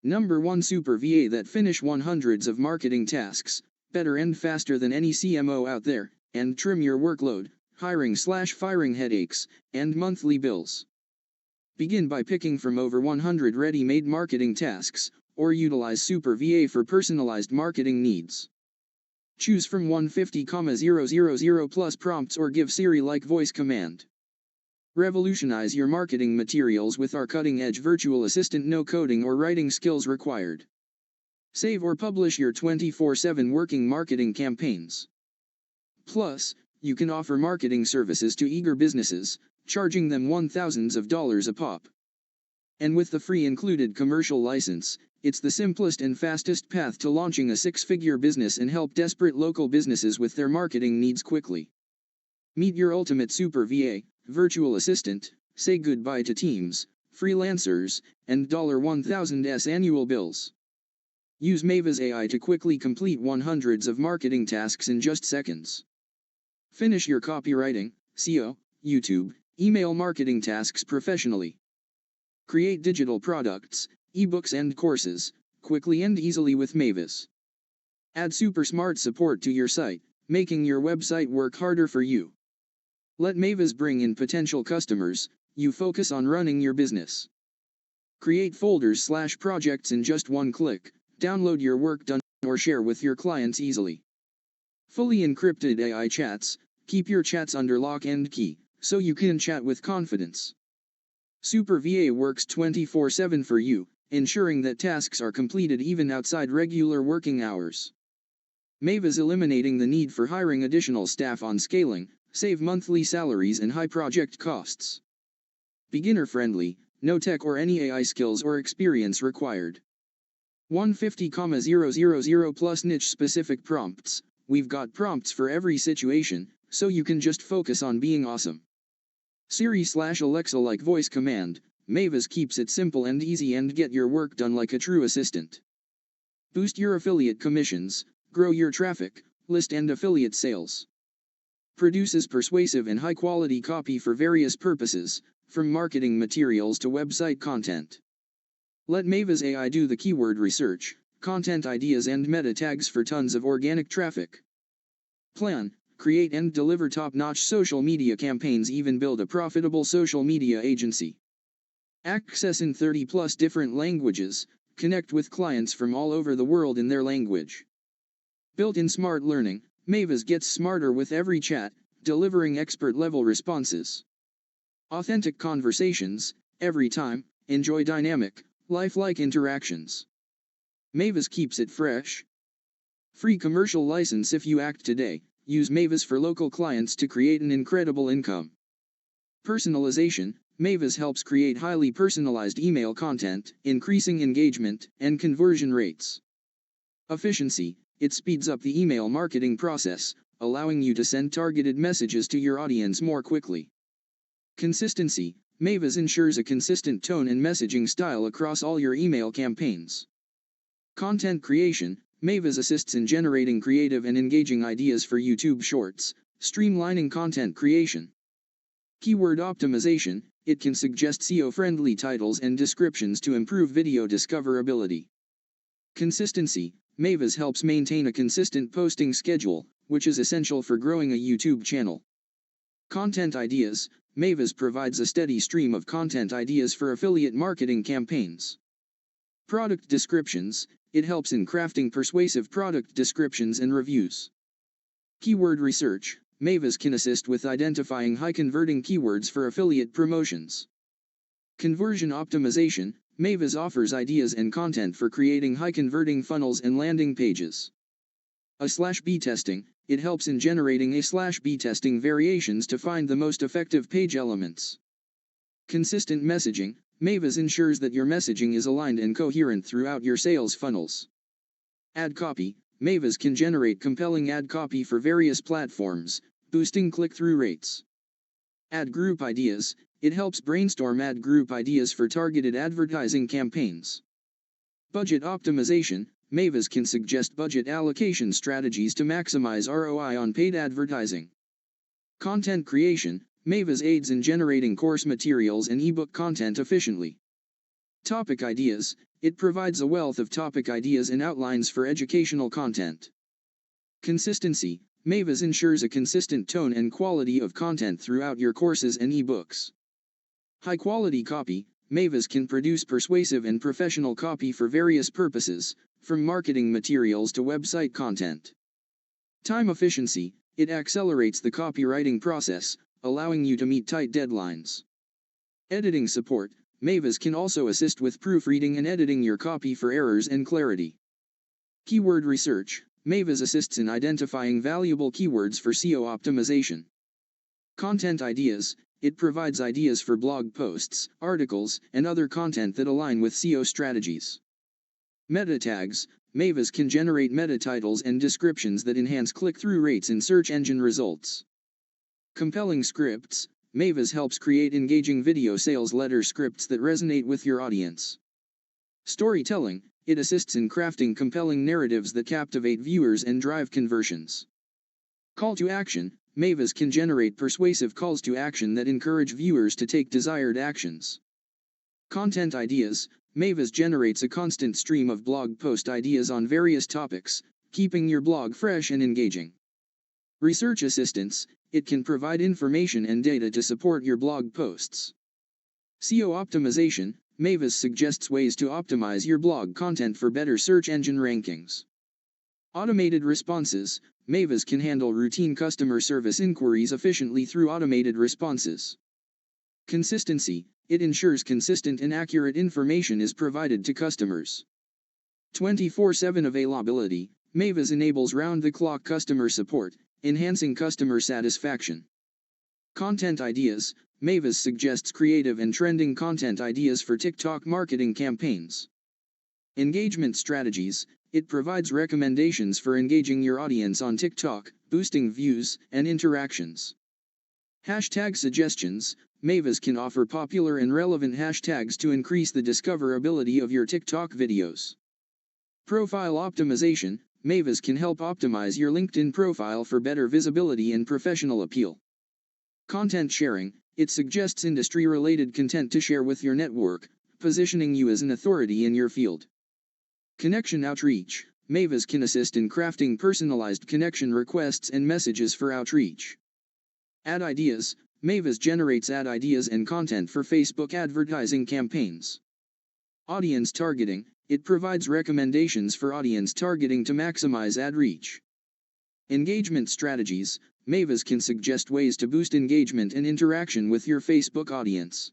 Number 1 Super VA that finish hundreds of marketing tasks, better and faster than any CMO out there, and trim your workload, hiring/firing headaches, and monthly bills. Begin by picking from over 100 ready-made marketing tasks, or utilize Super VA for personalized marketing needs. Choose from 150,000 plus prompts or give Siri-like voice command. Revolutionize your marketing materials with our cutting-edge virtual assistant, no coding or writing skills required. Save or publish your 24/7 working marketing campaigns. Plus, you can offer marketing services to eager businesses, charging them thousands of dollars a pop. And with the free included commercial license, it's the simplest and fastest path to launching a six-figure business and help desperate local businesses with their marketing needs quickly. Meet your ultimate Super VA, virtual assistant, say goodbye to teams, freelancers, and $1,000s annual bills. Use MAVAS AI to quickly complete hundreds of marketing tasks in just seconds. Finish your copywriting, SEO, YouTube, email marketing tasks professionally. Create digital products, ebooks and courses, quickly and easily with MAVAS. Add super smart support to your site, making your website work harder for you. Let MAVAS bring in potential customers, you focus on running your business. Create folders/projects in just one click, download your work done or share with your clients easily. Fully encrypted AI chats, keep your chats under lock and key, so you can chat with confidence. Super VA works 24/7 for you, ensuring that tasks are completed even outside regular working hours. MAVAS eliminating the need for hiring additional staff on scaling, save monthly salaries and high project costs. Beginner-friendly, no tech or any AI skills or experience required. 150,000 plus niche-specific prompts, we've got prompts for every situation, so you can just focus on being awesome. Siri/Alexa-like voice command, MAVAS keeps it simple and easy and get your work done like a true assistant. Boost your affiliate commissions, grow your traffic, list and affiliate sales. Produces persuasive and high-quality copy for various purposes, from marketing materials to website content. Let MAVAS AI do the keyword research, content ideas and meta tags for tons of organic traffic. Plan, create and deliver top-notch social media campaigns, even build a profitable social media agency. Access in 30+ different languages, connect with clients from all over the world in their language. Built-in smart learning, MAVAS gets smarter with every chat, delivering expert-level responses. Authentic conversations, every time, enjoy dynamic, lifelike interactions. MAVAS keeps it fresh. Free commercial license if you act today, use MAVAS for local clients to create an incredible income. Personalization, MAVAS helps create highly personalized email content, increasing engagement and conversion rates. Efficiency, it speeds up the email marketing process, allowing you to send targeted messages to your audience more quickly. Consistency, MAVAS ensures a consistent tone and messaging style across all your email campaigns. Content creation, MAVAS assists in generating creative and engaging ideas for YouTube Shorts, streamlining content creation. Keyword optimization, it can suggest SEO-friendly titles and descriptions to improve video discoverability. Consistency, MAVAS helps maintain a consistent posting schedule, which is essential for growing a YouTube channel. Content ideas, MAVAS provides a steady stream of content ideas for affiliate marketing campaigns. Product descriptions, it helps in crafting persuasive product descriptions and reviews. Keyword research, MAVAS can assist with identifying high-converting keywords for affiliate promotions. Conversion optimization, MAVAS offers ideas and content for creating high-converting funnels and landing pages. A/B testing, it helps in generating A/B testing variations to find the most effective page elements. Consistent messaging, MAVAS ensures that your messaging is aligned and coherent throughout your sales funnels. Ad copy, MAVAS can generate compelling ad copy for various platforms, boosting click-through rates. Ad group ideas, it helps brainstorm ad group ideas for targeted advertising campaigns. Budget optimization, MAVAS can suggest budget allocation strategies to maximize ROI on paid advertising. Content creation, MAVAS aids in generating course materials and ebook content efficiently. Topic ideas. It provides a wealth of topic ideas and outlines for educational content. Consistency. MAVAS ensures a consistent tone and quality of content throughout your courses and ebooks. High-quality copy. MAVAS can produce persuasive and professional copy for various purposes, from marketing materials to website content. Time efficiency. It accelerates the copywriting process, allowing you to meet tight deadlines. Editing support. MAVAS can also assist with proofreading and editing your copy for errors and clarity. Keyword research. MAVAS assists in identifying valuable keywords for SEO optimization. Content ideas. It provides ideas for blog posts, articles, and other content that align with SEO strategies. Meta tags. MAVAS can generate meta titles and descriptions that enhance click-through rates in search engine results. Compelling scripts. MAVAS helps create engaging video sales letter scripts that resonate with your audience. Storytelling. It assists in crafting compelling narratives that captivate viewers and drive conversions. Call to action. MAVAS can generate persuasive calls to action that encourage viewers to take desired actions. Content ideas. MAVAS generates a constant stream of blog post ideas on various topics, keeping your blog fresh and engaging. Research assistance. It can provide information and data to support your blog posts. SEO optimization. MAVAS suggests ways to optimize your blog content for better search engine rankings. Automated responses. MAVAS can handle routine customer service inquiries efficiently through automated responses. Consistency. It ensures consistent and accurate information is provided to customers. 24/7 availability. MAVAS enables round-the-clock customer support, enhancing customer satisfaction. Content ideas. MAVAS suggests creative and trending content ideas for TikTok marketing campaigns. Engagement strategies. It provides recommendations for engaging your audience on TikTok, boosting views and interactions. Hashtag suggestions. MAVAS can offer popular and relevant hashtags to increase the discoverability of your TikTok videos. Profile optimization. MAVAS can help optimize your LinkedIn profile for better visibility and professional appeal. Content sharing. It suggests industry-related content to share with your network, positioning you as an authority in your field. Connection outreach. MAVAS can assist in crafting personalized connection requests and messages for outreach. Ad ideas. MAVAS generates ad ideas and content for Facebook advertising campaigns. Audience targeting. It provides recommendations for audience targeting to maximize ad reach. Engagement strategies. MAVAS can suggest ways to boost engagement and interaction with your Facebook audience.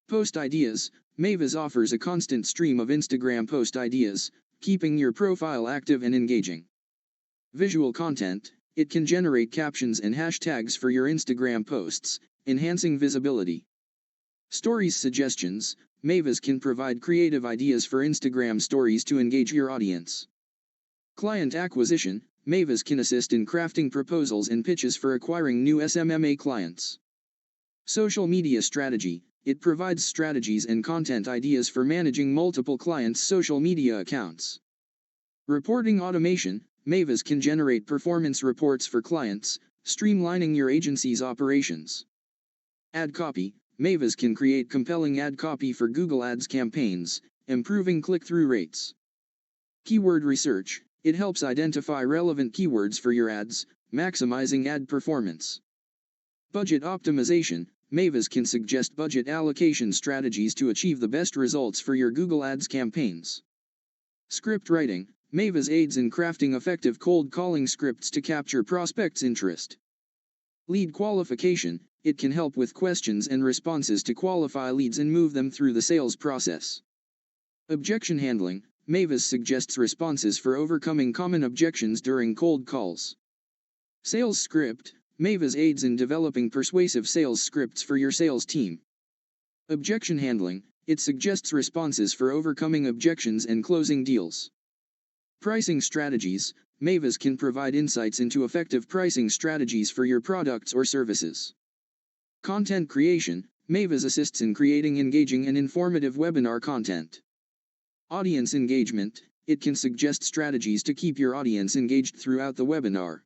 Post ideas. MAVAS offers a constant stream of Instagram post ideas, keeping your profile active and engaging. Visual content. It can generate captions and hashtags for your Instagram posts, enhancing visibility. Stories suggestions. MAVAS can provide creative ideas for Instagram stories to engage your audience. Client acquisition. MAVAS can assist in crafting proposals and pitches for acquiring new SMMA clients. Social media strategy. It provides strategies and content ideas for managing multiple clients' social media accounts. Reporting automation. MAVAS can generate performance reports for clients, streamlining your agency's operations. Ad copy. MAVAS can create compelling ad copy for Google Ads campaigns, improving click-through rates. Keyword research. It helps identify relevant keywords for your ads, maximizing ad performance. Budget optimization. MAVAS can suggest budget allocation strategies to achieve the best results for your Google Ads campaigns. Script writing. MAVAS aids in crafting effective cold calling scripts to capture prospects' interest. Lead qualification. It can help with questions and responses to qualify leads and move them through the sales process. Objection handling. MAVAS suggests responses for overcoming common objections during cold calls. Sales script. MAVAS aids in developing persuasive sales scripts for your sales team. Objection handling. It suggests responses for overcoming objections and closing deals. Pricing strategies. MAVAS can provide insights into effective pricing strategies for your products or services. Content creation. MAVAS assists in creating engaging and informative webinar content. Audience engagement. It can suggest strategies to keep your audience engaged throughout the webinar.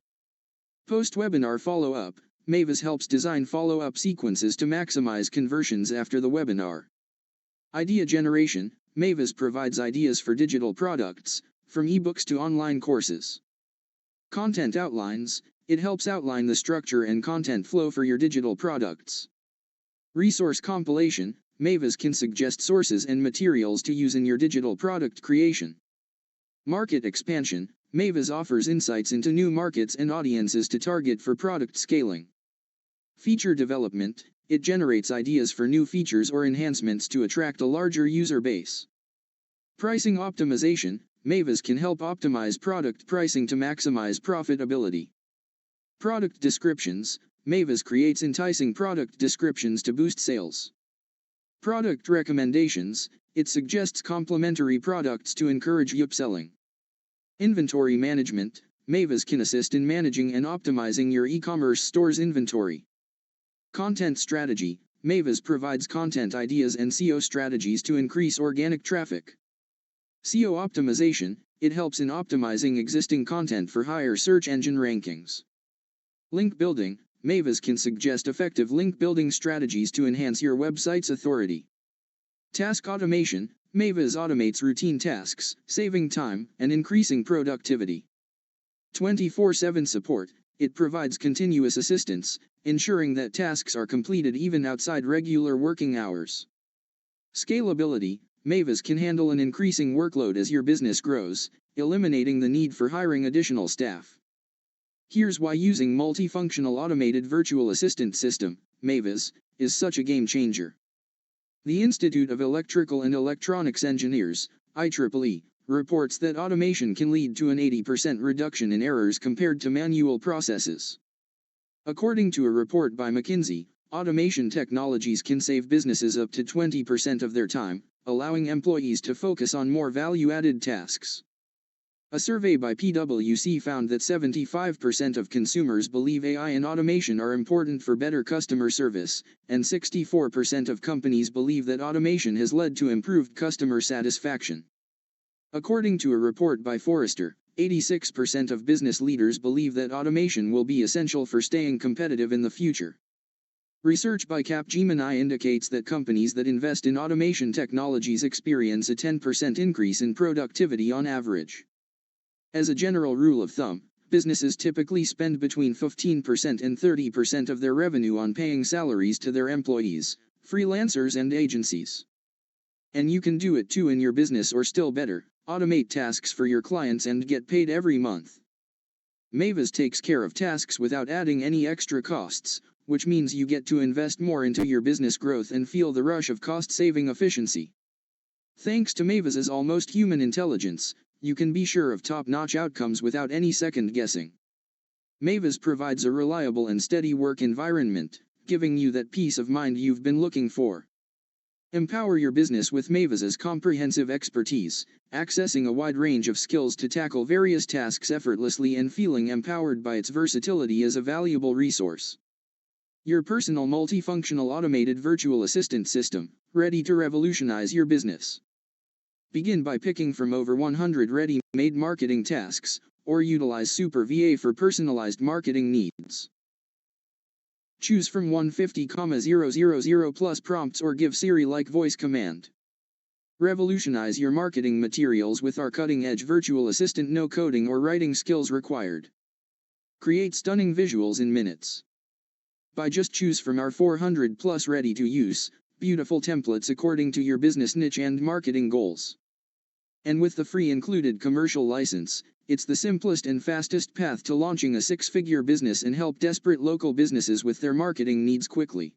Post-webinar follow-up. MAVAS helps design follow-up sequences to maximize conversions after the webinar. Idea generation, MAVAS provides ideas for digital products, from ebooks to online courses. Content outlines, it helps outline the structure and content flow for your digital products. Resource compilation, MAVAS can suggest sources and materials to use in your digital product creation. Market expansion, MAVAS offers insights into new markets and audiences to target for product scaling. Feature development, it generates ideas for new features or enhancements to attract a larger user base. Pricing optimization, MAVAS can help optimize product pricing to maximize profitability. Product descriptions, MAVAS creates enticing product descriptions to boost sales. Product recommendations, it suggests complementary products to encourage upselling. Inventory management, MAVAS can assist in managing and optimizing your e-commerce store's inventory. Content strategy, MAVAS provides content ideas and SEO strategies to increase organic traffic. SEO optimization, it helps in optimizing existing content for higher search engine rankings. Link building, MAVAS can suggest effective link building strategies to enhance your website's authority. Task automation, MAVAS automates routine tasks, saving time and increasing productivity. 24/7 support, it provides continuous assistance, ensuring that tasks are completed even outside regular working hours. Scalability, MAVAS can handle an increasing workload as your business grows, eliminating the need for hiring additional staff. Here's why using multifunctional automated virtual assistant system, MAVAS, is such a game changer. The Institute of Electrical and Electronics Engineers, IEEE, reports that automation can lead to an 80% reduction in errors compared to manual processes. According to a report by McKinsey, automation technologies can save businesses up to 20% of their time, allowing employees to focus on more value-added tasks. A survey by PwC found that 75% of consumers believe AI and automation are important for better customer service, and 64% of companies believe that automation has led to improved customer satisfaction. According to a report by Forrester, 86% of business leaders believe that automation will be essential for staying competitive in the future. Research by Capgemini indicates that companies that invest in automation technologies experience a 10% increase in productivity on average. As a general rule of thumb, businesses typically spend between 15% and 30% of their revenue on paying salaries to their employees, freelancers and agencies. And you can do it too in your business, or still better, automate tasks for your clients and get paid every month. MAVAS takes care of tasks without adding any extra costs, which means you get to invest more into your business growth and feel the rush of cost-saving efficiency. Thanks to MAVAS's almost human intelligence, you can be sure of top-notch outcomes without any second guessing. MAVAS provides a reliable and steady work environment, giving you that peace of mind you've been looking for. Empower your business with MAVAS's comprehensive expertise, accessing a wide range of skills to tackle various tasks effortlessly and feeling empowered by its versatility as a valuable resource. Your personal multifunctional automated virtual assistant system, ready to revolutionize your business. Begin by picking from over 100 ready-made marketing tasks, or utilize Super VA for personalized marketing needs. Choose from 150,000 plus prompts or give Siri-like voice command. Revolutionize your marketing materials with our cutting-edge virtual assistant, no coding or writing skills required. Create stunning visuals in minutes. Just choose from our 400 plus ready-to-use, beautiful templates according to your business niche and marketing goals. And with the free included commercial license, it's the simplest and fastest path to launching a six-figure business and help desperate local businesses with their marketing needs quickly.